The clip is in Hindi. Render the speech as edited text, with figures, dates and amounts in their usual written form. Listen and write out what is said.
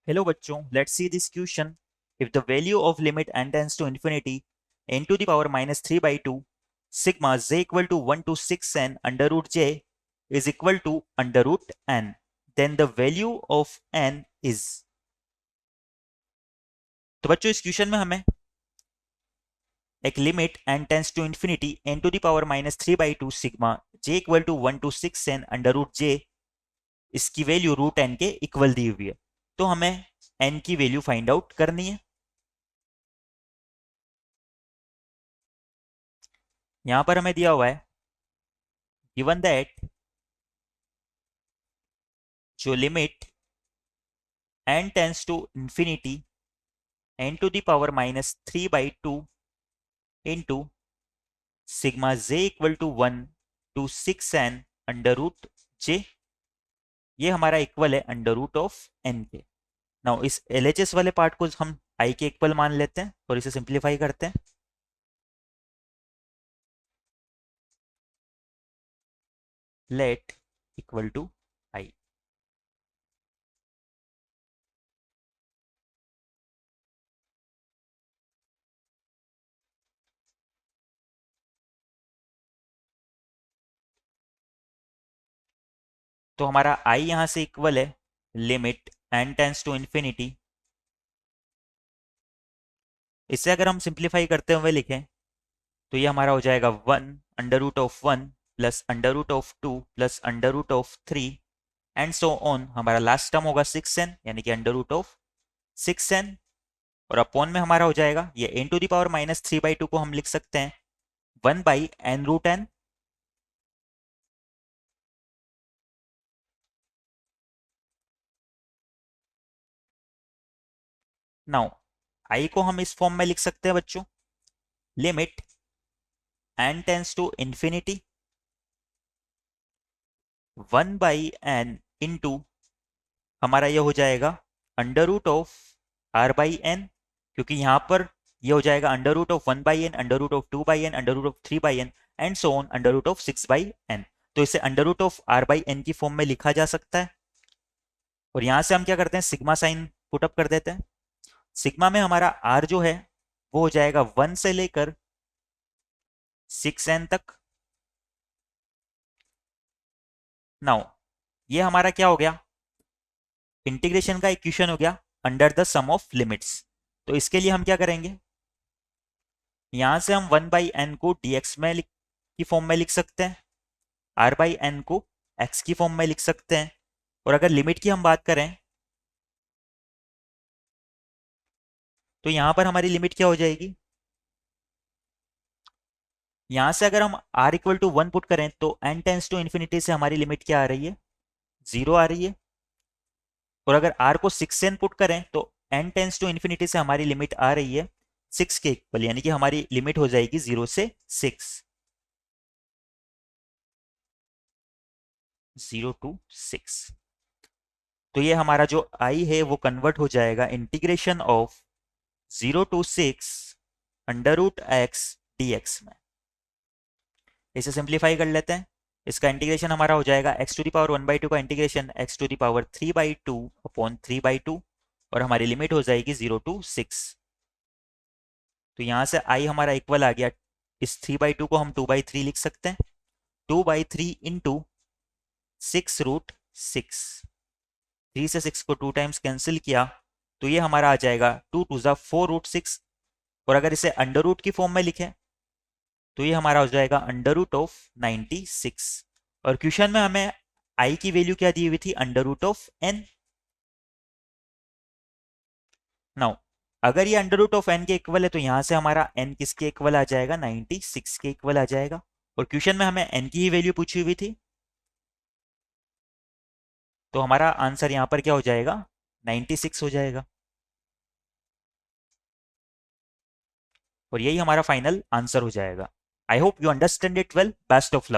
Hello बच्चों, let's see this question. If the value of limit n tends to infinity n to the power minus 3 by 2 sigma j equal to 1 to 6n under root j is equal to under root n, then the value of n is. तो बच्चों इस क्वेश्चन में हमें एक limit n tends to infinity n to the power minus 3 by 2 sigma j equal to 1 to 6n under root j, इसकी वैल्यू रूट n के इक्वल दी हुई है। तो हमें n की वैल्यू फाइंड आउट करनी है। यहां पर हमें दिया हुआ है गिवन दैट जो limit n tends to infinity n to the power minus 3 by 2 into sigma j equal to 1 to 6n under root j, ये हमारा इक्वल है अंडर रूट ऑफ n के। नाउ इस LHS वाले पार्ट को हम i के इक्वल मान लेते हैं और इसे सिंप्लीफाई करते हैं। Let equal to i। तो हमारा i यहां से इक्वल है limit n tends to infinity. इसे अगर हम सिंप्लीफाई करते हुए लिखें तो ये हमारा हो जाएगा 1 under root of 1 plus under root of 2 plus under root of 3 and so on. हमारा लास्ट टर्म होगा 6n यानी कि अंडर रूट ऑफ 6n, और अपॉन में हमारा हो जाएगा ये n to the power minus 3 by 2 को हम लिख सकते हैं 1 by n root n। Now i को हम इस फॉर्म में लिख सकते हैं बच्चों, limit n tends to infinity 1 by n into हमारा ये हो जाएगा under root of r by n, क्योंकि यहां पर ये हो जाएगा under root of 1 by n, under root of 2 by n, under root of 3 by n and so on under root of 6 by n। तो इसे under root of r by n की फॉर्म में लिखा जा सकता है। और यहां से हम क्या करते हैं, सिग्मा साइन पुटअप कर देते हैं। सिग्मा में हमारा r जो है वो हो जाएगा 1 से लेकर 6n तक। नाउ ये हमारा क्या हो गया, इंटीग्रेशन का इक्वेशन हो गया under the sum of limits. तो इसके लिए हम क्या करेंगे, यहां से हम 1 बाई एन को dx में की फॉर्म में लिख सकते हैं, r बाई एन को x की फॉर्म में लिख सकते हैं। और अगर लिमिट की हम बात करें तो यहां पर हमारी लिमिट क्या हो जाएगी, यहां से अगर हम r इक्वल टू 1 पुट करें तो n टेंस टू इन्फिनिटी से हमारी लिमिट क्या आ रही है, 0 आ रही है। और अगर r को 6n पुट करें तो n टेंस टू इन्फिनिटी से हमारी लिमिट आ रही है 6 के इक्वल, यानी कि हमारी लिमिट हो जाएगी 0 से 6, 0 टू 6। तो ये हमारा जो i है वो कन्वर्ट हो जाएगा integration of 0 to 6 under root x dx में। इसे सिंप्लीफाई कर लेते हैं। इसका इंटीग्रेशन हमारा हो जाएगा x to the power 1 by 2 का integration x to the power 3 by 2 upon 3 by 2, और हमारी लिमिट हो जाएगी 0 टू 6। तो यहां से i हमारा इक्वल आ गया, इस 3 बाई 2 को हम 2 बाई 3 लिख सकते हैं, 2 बाई 3 इंटू 6 रूट 6। 3 से 6 को 2 टाइम्स कैंसिल किया तो ये हमारा आ जाएगा 2 टू ज़ा 4 रूट 6। और अगर इसे अंडर रूट की फॉर्म में लिखें तो ये हमारा हो जाएगा अंडर रूट ऑफ 96। और क्वेश्चन में हमें i की वैल्यू क्या दी हुई थी, under root of n। Now अगर ये अंडर रूट ऑफ n के इक्वल है तो यहां से हमारा n किसके इक्वल आ जाएगा, 96 के इक्वल आ जाएगा। और क्वेश्चन में हमें n की ही वैल्यू पूछी हुई थी, तो हमारा आंसर यहां पर क्या हो जाएगा, 96 हो जाएगा। और यही हमारा फाइनल आंसर हो जाएगा। I hope you understand it well. Best of luck.